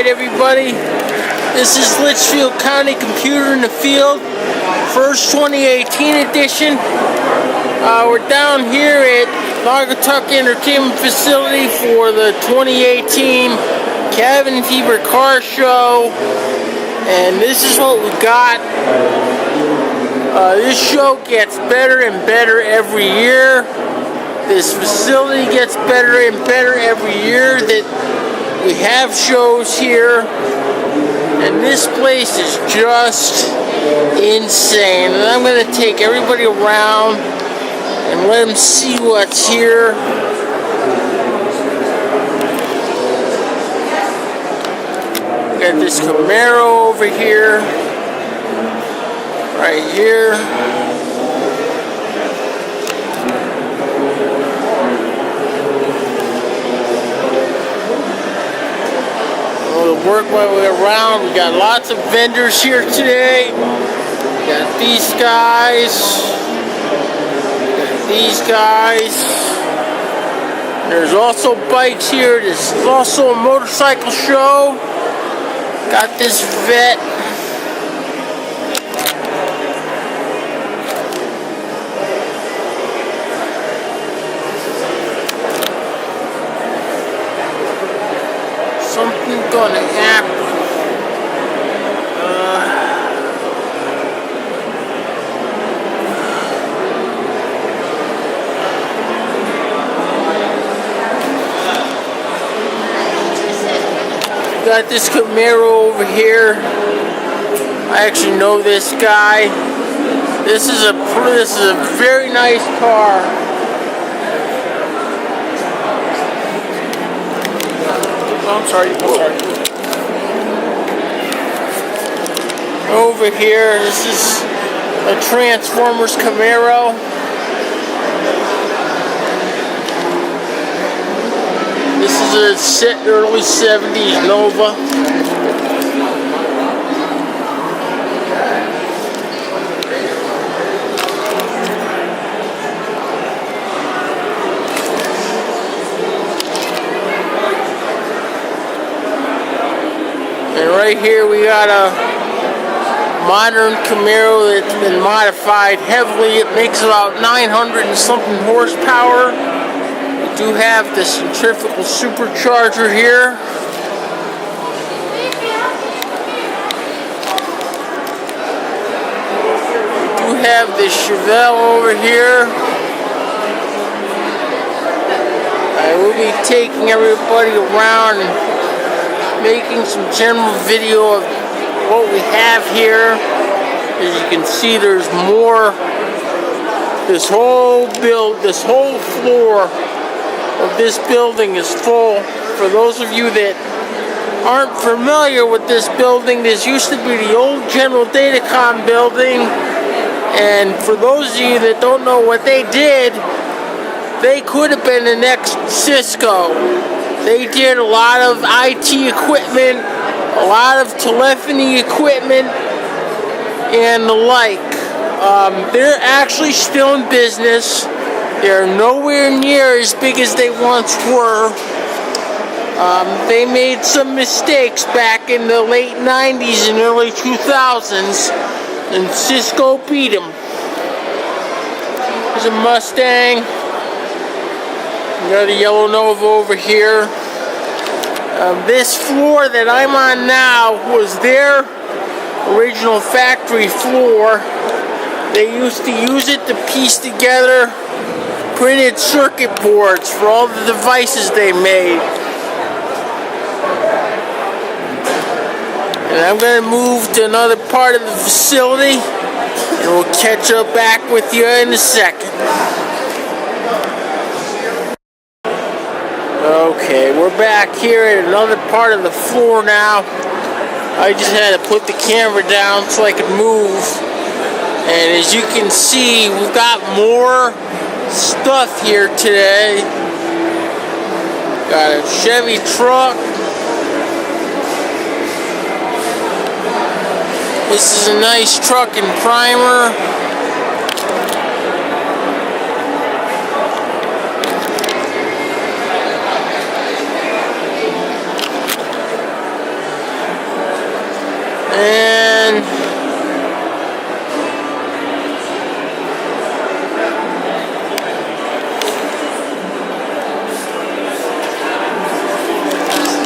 Alright everybody, this is Litchfield County Computer in the Field, first 2018 edition. We're down here at Naugatuck Entertainment Facility for the 2018 Cabin Fever Car Show, and this is what we got. This show gets better and better every year. This facility gets better and better every year that we have shows here, and this place is just insane. And I'm going to take everybody around and let them see what's here. We got this Camaro over here, right here. Work my way around. We got lots of vendors here today. We got these guys. These guys. There's also bikes here. This is also a motorcycle show. Got this vet. Something's gonna happen. Got this Camaro over here. I actually know this guy. This is a very nice car. I'm sorry. Over here, this is a Transformers Camaro. This is a early 70s Nova. And right here we got a modern Camaro that's been modified heavily. It makes about 900 and something horsepower. We do have the centrifugal supercharger here. We do have this Chevelle over here. I will be taking everybody around and making some general video of what we have here. As you can see, there's more. This whole floor of this building is full. For those of you that aren't familiar with this building, this used to be the old General Datacom building, and for those of you that don't know what they did, they could have been the next Cisco. They did a lot of IT equipment, a lot of telephony equipment, and the like. They're actually still in business. They're nowhere near as big as they once were. They made some mistakes back in the late 90s and early 2000s, and Cisco beat them. There's a Mustang. We got a yellow Nova over here. This floor that I'm on now was their original factory floor. They used to use it to piece together printed circuit boards for all the devices they made. And I'm going to move to another part of the facility, and we'll catch up back with you in a second. Okay, we're back here at another part of the floor now. I just had to put the camera down so I could move. And as you can see, we've got more stuff here today. Got a Chevy truck. This is a nice truck and primer. And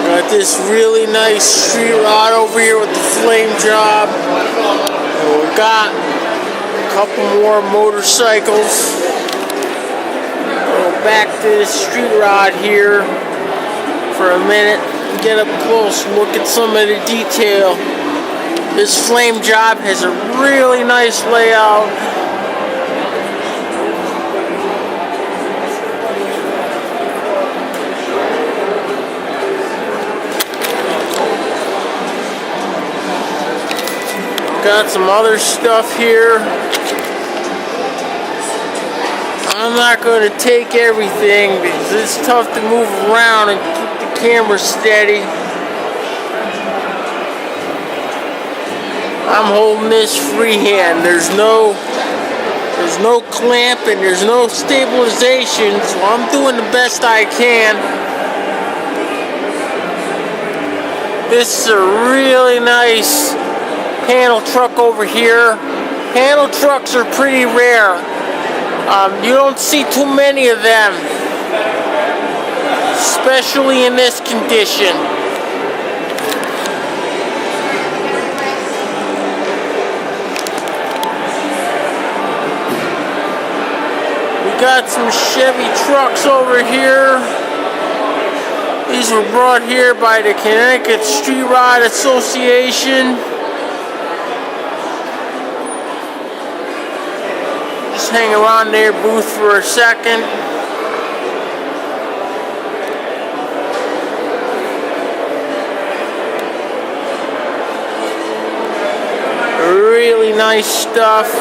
got this really nice street rod over here with the flame job. And we got a couple more motorcycles. Go back to this street rod here for a minute and get up close and look at some of the detail. This flame job has a really nice layout. Got some other stuff here. I'm not going to take everything because it's tough to move around and keep the camera steady. I'm holding this freehand. There's no clamp and there's no stabilization, so I'm doing the best I can. This is a really nice panel truck over here. Panel trucks are pretty rare. You don't see too many of them, especially in this condition. We got some Chevy trucks over here. These were brought here by the Connecticut Street Rod Association. Just hang around their booth for a second. Really nice stuff.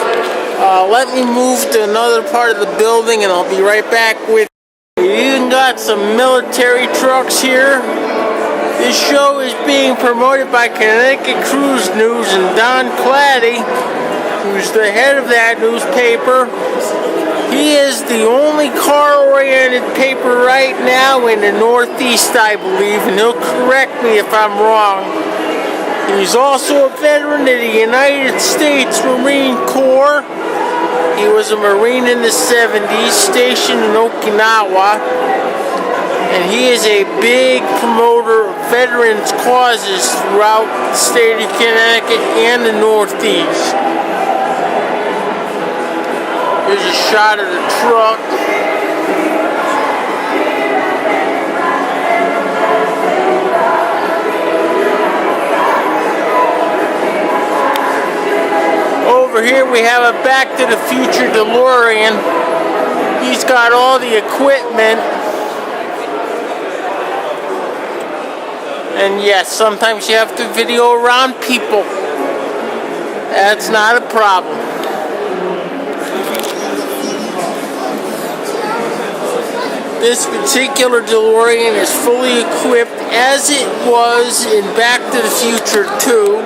Let me move to another part of the building and I'll be right back with you. We even got some military trucks here. This show is being promoted by Connecticut Cruise News and Don Clady, who's the head of that newspaper. He is the only car-oriented paper right now in the Northeast, I believe, and he'll correct me if I'm wrong. He's also a veteran of the United States Marine Corps. He was a Marine in the 70s, stationed in Okinawa, and he is a big promoter of veterans' causes throughout the state of Connecticut and the Northeast. Here's a shot of the truck. Over here we have a Back to the Future DeLorean. He's got all the equipment. And yes, sometimes you have to video around people. That's not a problem. This particular DeLorean is fully equipped as it was in Back to the Future 2.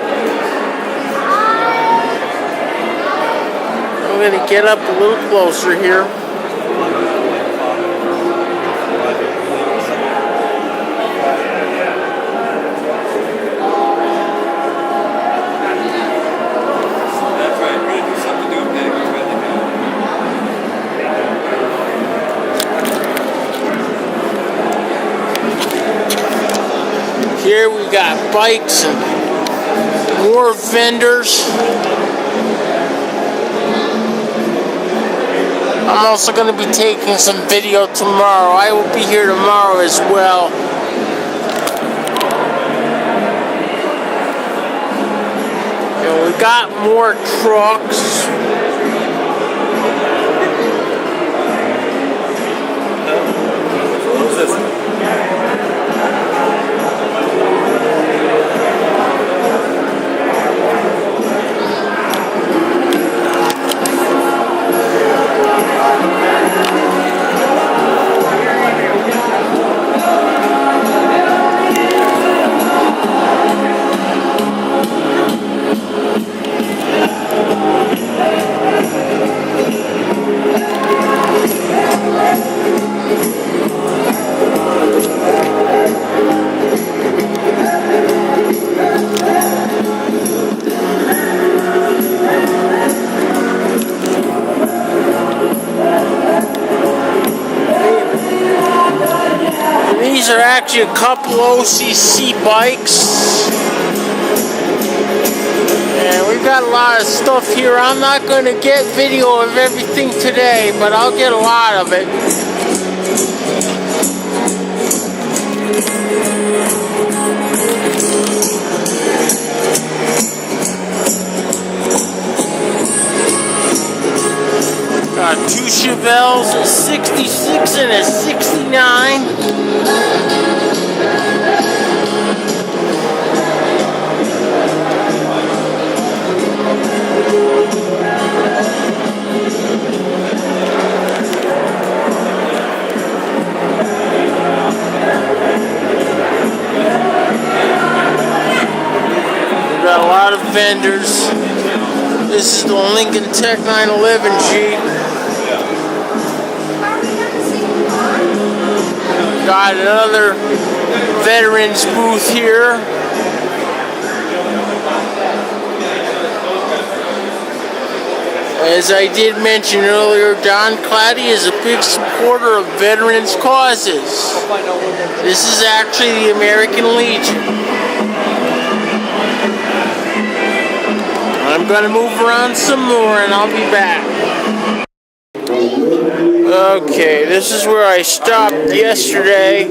I'm going to get up a little closer here. Here we got bikes and more vendors. I'm also going to be taking some video tomorrow. I will be here tomorrow as well. And we got more trucks. What is this? actually a couple LCC bikes. And we've got a lot of stuff here. I'm not going to get video of everything today, but I'll get a lot of it. Got two Chevelles, a 66 and a 69. We've got a lot of vendors. This is the Lincoln Tech 911 Jeep. Got another veterans booth here. As I did mention earlier, Don Clady is a big supporter of veterans causes. This is actually the American Legion. I'm going to move around some more and I'll be back. Okay, this is where I stopped yesterday.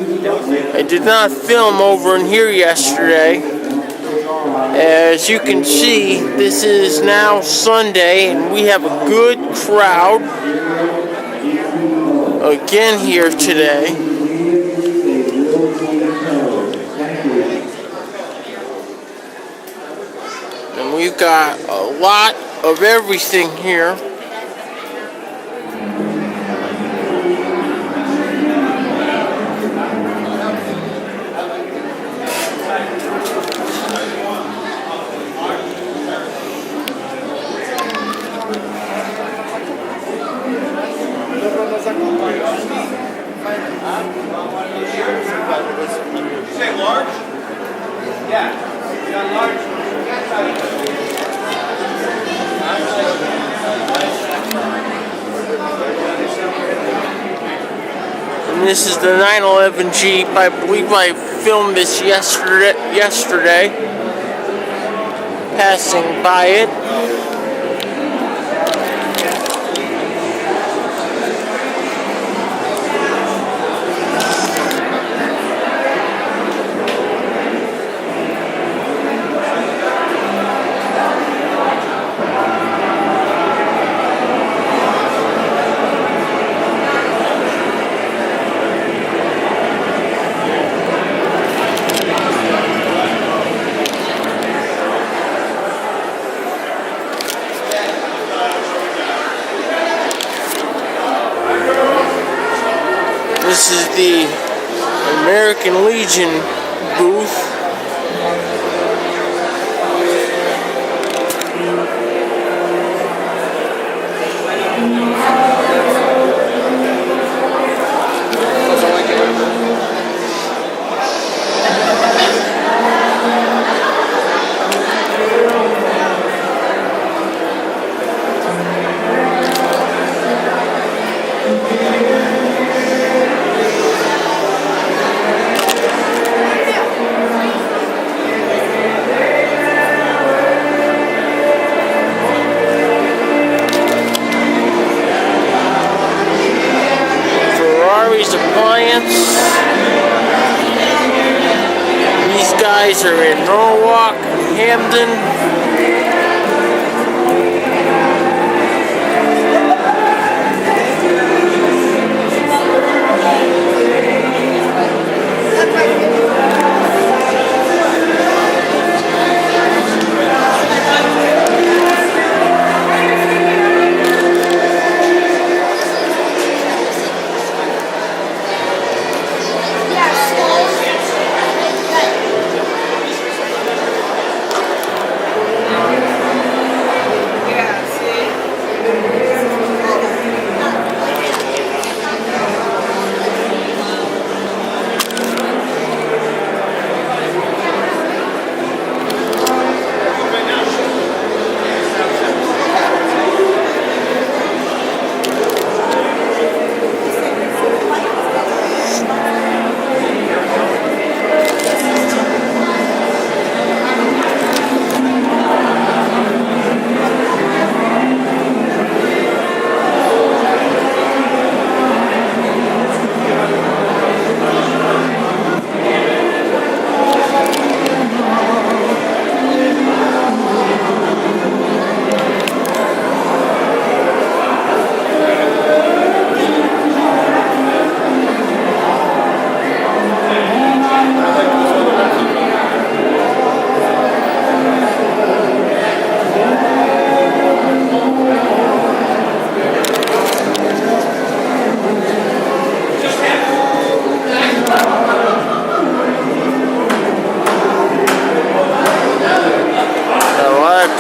I did not film over in here yesterday. As you can see, this is now Sunday and we have a good crowd again here today. And we've got a lot of everything here. Say large? Yeah. You got large? And this is the 911 Jeep. I believe I filmed this yesterday. Passing by it. This is the American Legion booth. Appliance. These guys are in Norwalk, Hamden.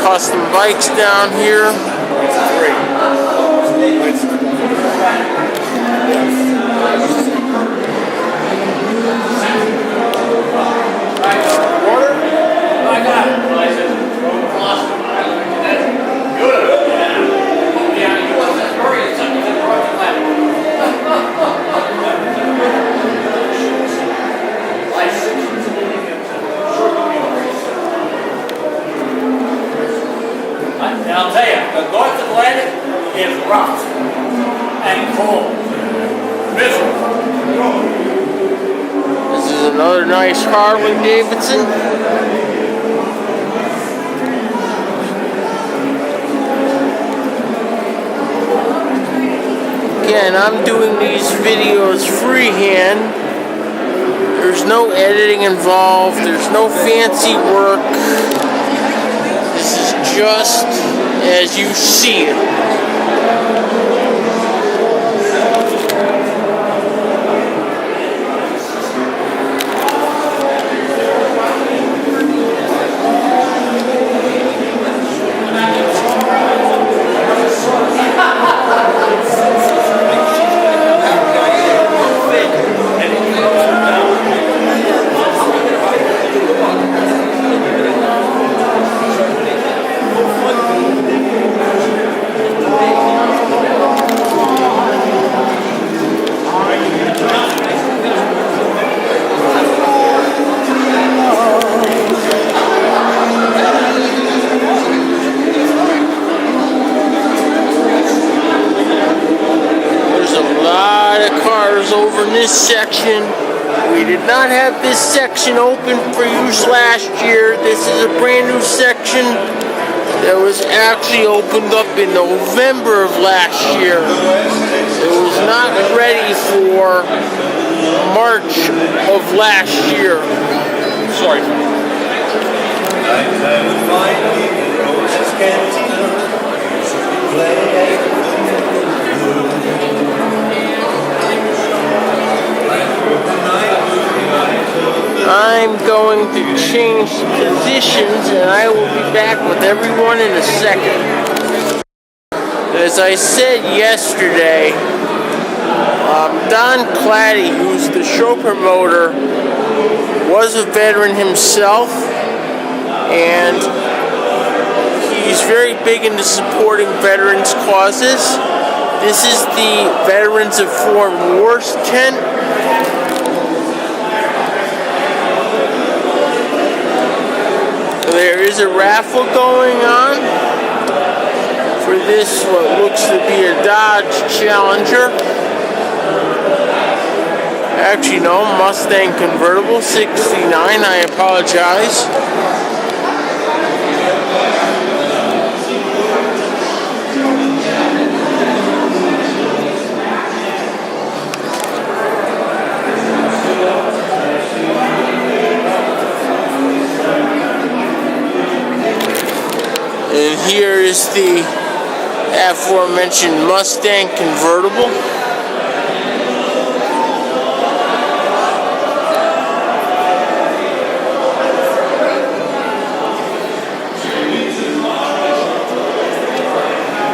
custom bikes down here. I'll tell you, the North Atlantic is rough and cold. Miserable. This is another nice Harley Davidson. Again, I'm doing these videos freehand. There's no editing involved. There's no fancy work. This is just as you see it. Over in this section. We did not have this section open for use last year. This is a brand new section that was actually opened up in November of last year. It was not ready for March of last year. Sorry. I'm going to change positions and I will be back with everyone in a second. As I said yesterday, Don Clady, who's the show promoter, was a veteran himself, and he's very big into supporting veterans' causes. This is the Veterans of Foreign Wars tent. There is a raffle going on for this, what looks to be a Dodge Challenger. Actually, no, Mustang convertible, 69, I apologize. And here is the aforementioned Mustang convertible.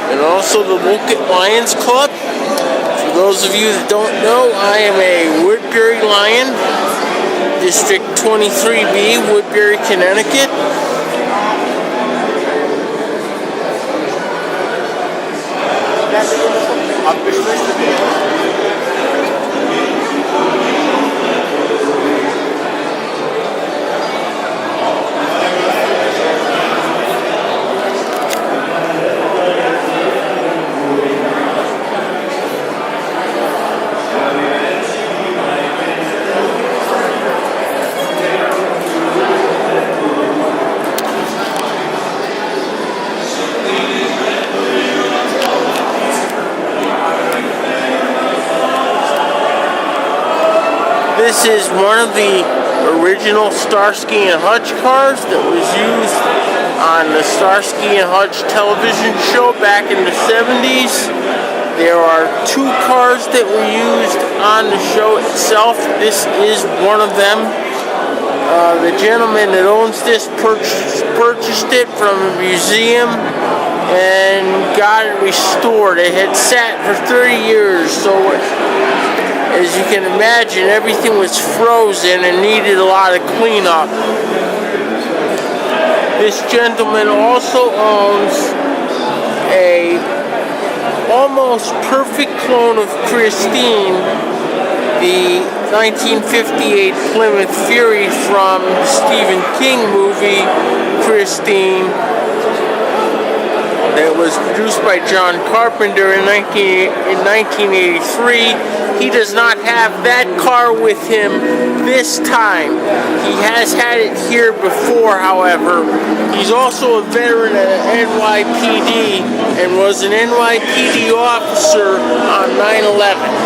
And also the Naugatuck Lions Club. For those of you that don't know, I am a Woodbury Lion, District 23B, Woodbury, Connecticut. This is one of the original Starsky and Hutch cars that was used on the Starsky and Hutch television show back in the 70s. There are two cars that were used on the show itself. This is one of them. The gentleman that owns this purchased it from a museum and got it restored. It had sat for 30 years, so as you can imagine, everything was frozen and needed a lot of cleanup. This gentleman also owns a almost perfect clone of Christine, the 1958 Plymouth Fury from the Stephen King movie Christine, that was produced by John Carpenter in 1983. He does not have that car with him this time. He has had it here before, however. He's also a veteran of NYPD and was an NYPD officer on 9/11.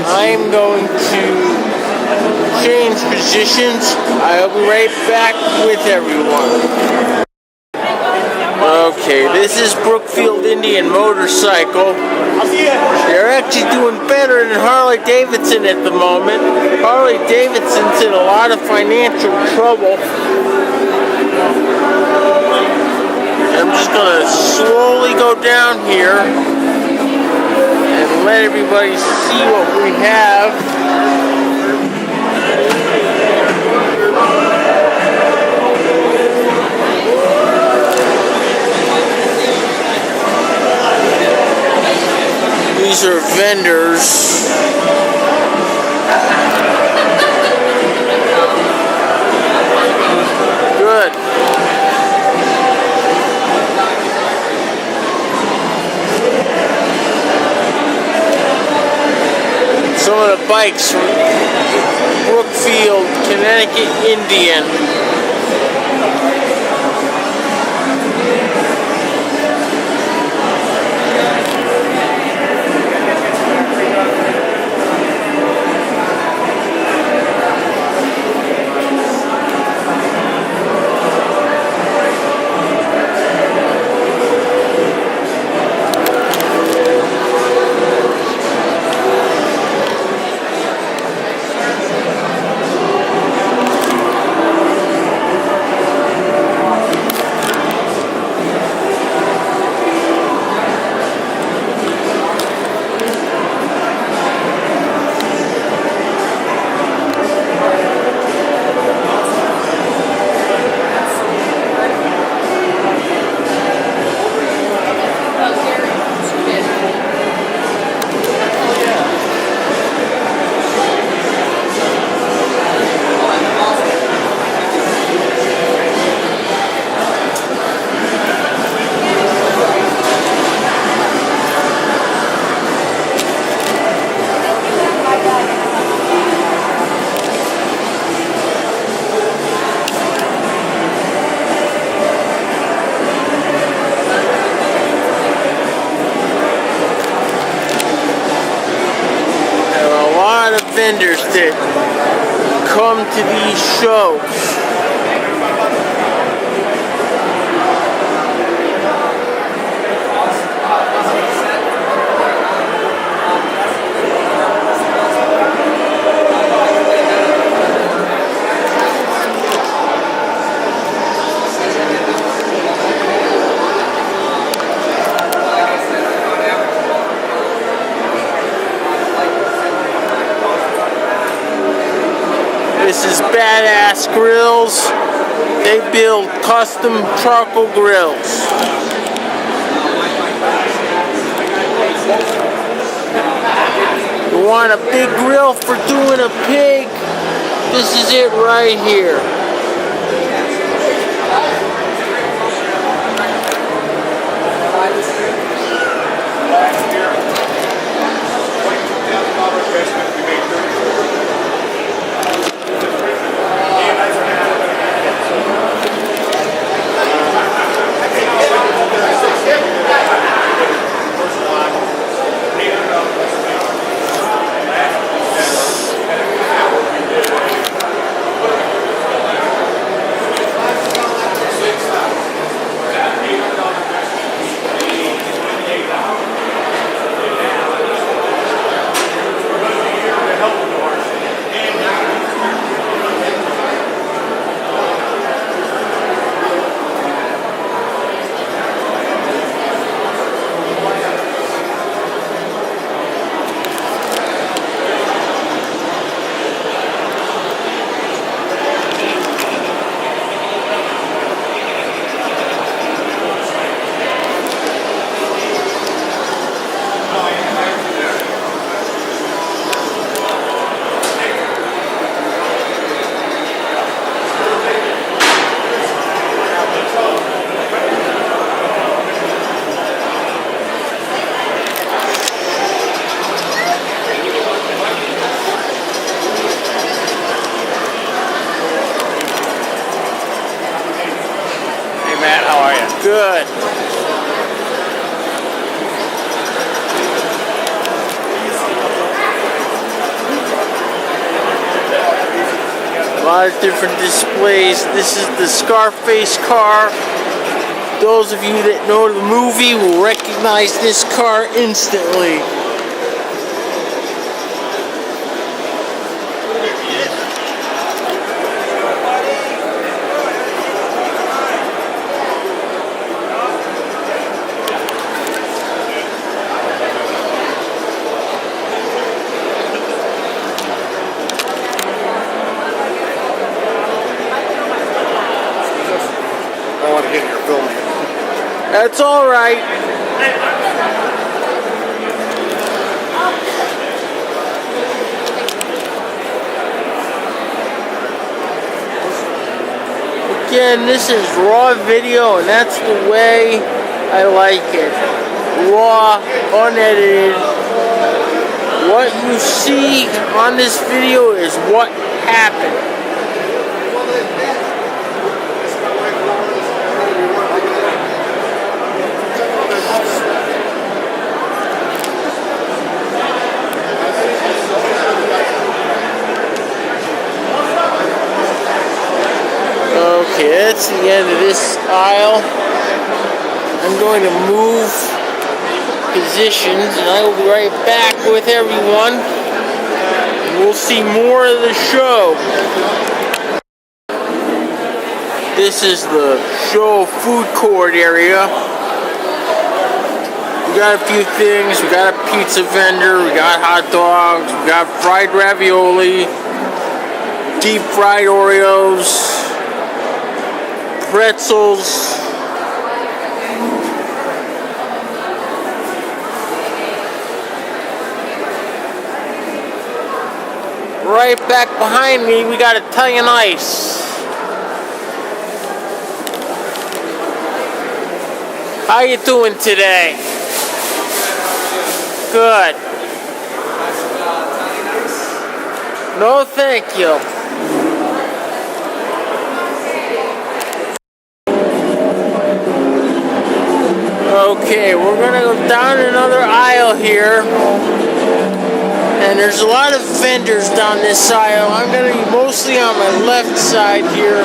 I'm going to change positions. I'll be right back with everyone. Okay, this is Brookfield Indian Motorcycle. They're actually doing better than Harley Davidson at the moment. Harley Davidson's in a lot of financial trouble. I'm just going to slowly go down here and let everybody see what we have. These are vendors. Good. Some of the bikes from Brookfield, Connecticut Indian. Vendors that come to these shows. This is Badass Grills. They build custom charcoal grills. want a big grill for doing a pig, this is it right here. Good. A lot of different displays. This is the Scarface car. Those of you that know the movie will recognize this car instantly. That's all right. Again, this is raw video, and that's the way I like it. Raw, unedited. What you see on this video is what happened. Okay, that's the end of this aisle. I'm going to move positions and I will be right back with everyone. We'll see more of the show. This is the show food court area. We got a few things. We got a pizza vendor. We got hot dogs. We got fried ravioli. Deep fried Oreos. Pretzels. Right back behind me, we got Italian ice. How you doing today? Good. No, thank you. Okay, we're gonna go down another aisle here, and there's a lot of vendors down this aisle. I'm gonna be mostly on my left side here.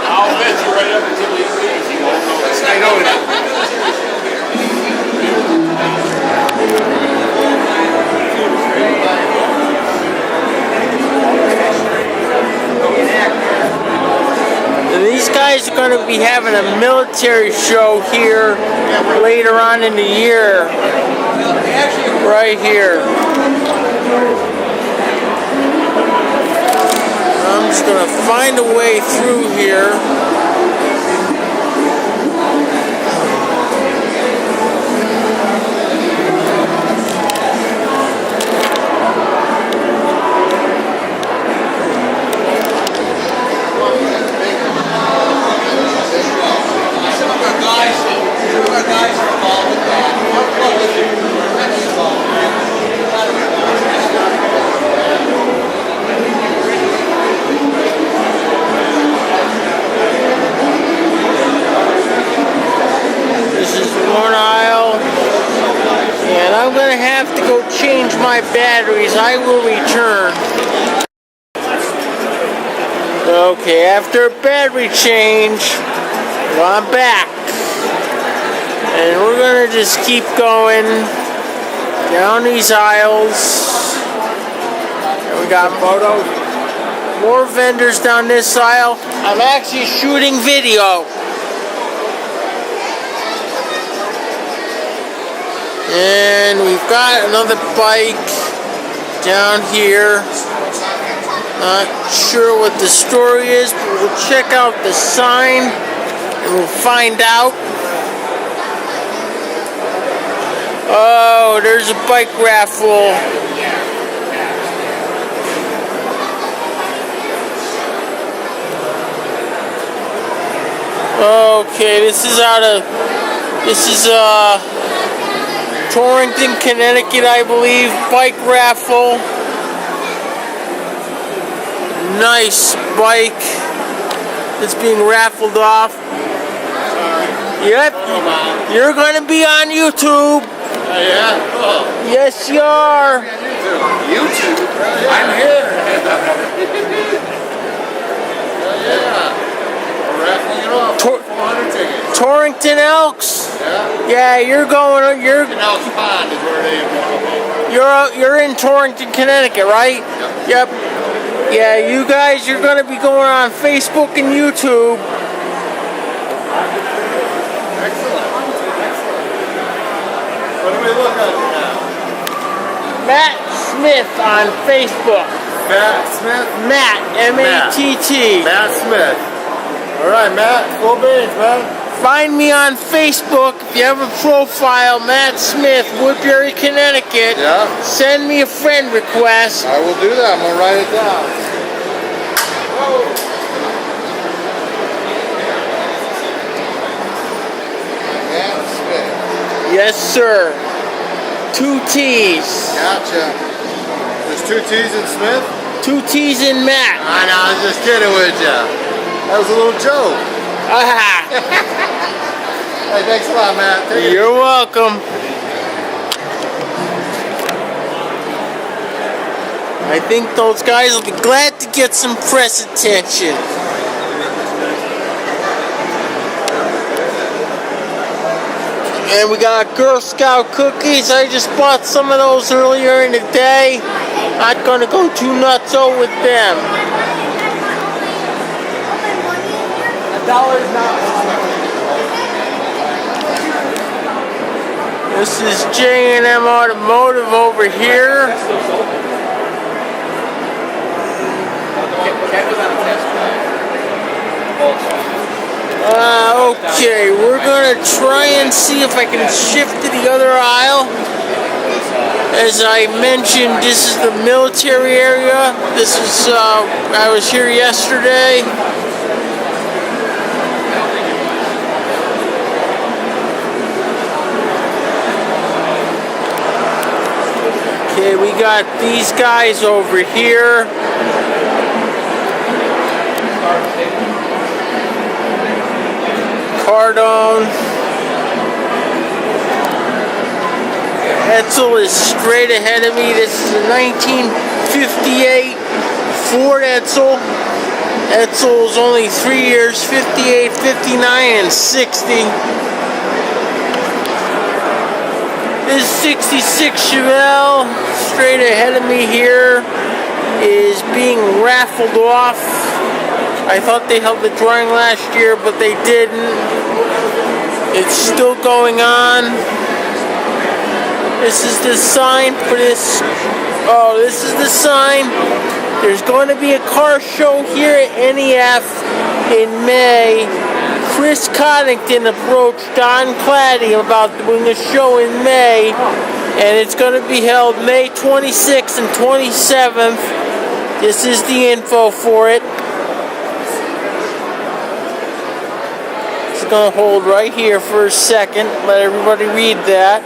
I'll bet you right up until going to be having a military show here later on in the year. Right here. I'm just going to find a way through here. I'm going to have to go change my batteries. I will return. Okay, after a battery change, well, I'm back. And we're going to just keep going down these aisles. And we got more vendors down this aisle. I'm actually shooting video. And we've got another bike down here. Not sure what the story is, but we'll check out the sign and we'll find out. Oh, there's a bike raffle. Okay, this is Torrington, Connecticut, I believe. Bike raffle. Nice bike that's being raffled off. Yep, you're going to be on YouTube. Yeah? Oh. Yes, you are. YouTube? I'm here. Yeah. We're raffling it off. 400 tickets. Torrington Elks. Yeah? Yeah, you're going. Elks Pond is where they are. You're in Torrington, Connecticut, right? Yep. Yeah, you guys, you're going to be going on Facebook and YouTube. Excellent. What do we look at now? Matt Smith on Facebook. Matt Smith? Matt, M-A-T-T. Matt Smith. All right, Matt. Full beans, man. Find me on Facebook if you have a profile, Matt Smith, Woodbury, Connecticut. Yeah. Send me a friend request. I will do that. I'm going to write it down. Matt Smith. Yes, sir. 2 T's. Gotcha. There's 2 T's in Smith? 2 T's in Matt. I know, I was just kidding with you. That was a little joke. Aha. Hey, thanks a lot, Matt. Take it. You're welcome. I think those guys will be glad to get some press attention. And we got Girl Scout cookies. I just bought some of those earlier in the day. Not gonna go too nutso with them. $1 not. This is J&M Automotive over here. Okay, we're gonna try and see if I can shift to the other aisle. As I mentioned, this is the military area. This is, I was here yesterday. Okay, we got these guys over here. Cardone. Edsel is straight ahead of me. This is a 1958 Ford Edsel. Edsel is only 3 years, 58, 59, and 60. This 66 Chevelle, straight ahead of me here, is being raffled off. I thought they held the drawing last year, but they didn't. It's still going on. This is the sign for this. Oh, this is the sign. There's going to be a car show here at NEF in May. Chris Connington approached Don Clady about doing a show in May, and it's going to be held May 26th and 27th. This is the info for it. Just going to hold right here for a second, let everybody read that.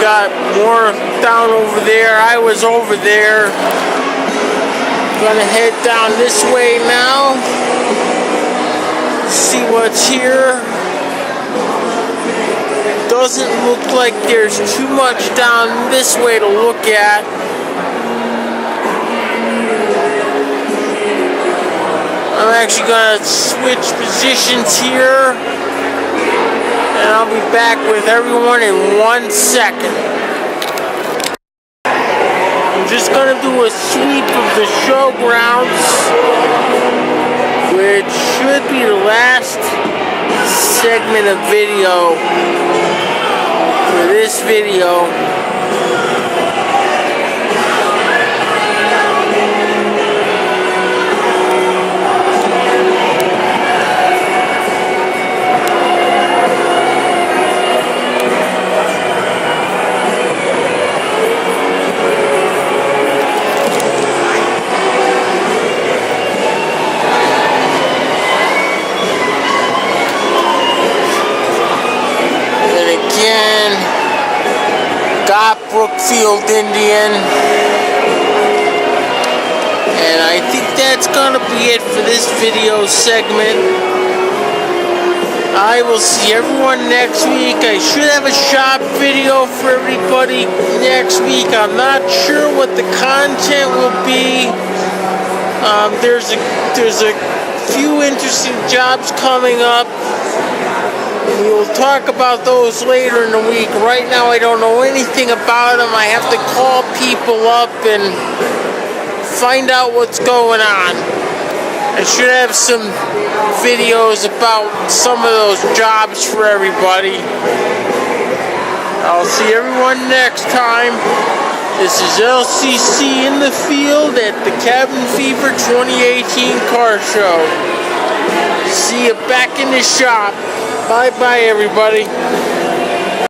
Got more down over there. I was over there. Gonna head down this way now. See what's here. Doesn't look like there's too much down this way to look at. I'm actually gonna switch positions here. And I'll be back with everyone in 1 second. I'm just going to do a sweep of the showgrounds, which should be the last segment of video for this video. Got Brookfield Indian, and I think that's gonna be it for this video segment. I will see everyone next week. I should have a shop video for everybody next week. I'm not sure what the content will be. There's a few interesting jobs coming up. We will talk about those later in the week. Right now I don't know anything about them. I have to call people up and find out what's going on. I should have some videos about some of those jobs for everybody. I'll see everyone next time. This is LCC in the field at the Cabin Fever 2018 car show. See you back in the shop. Bye-bye, everybody.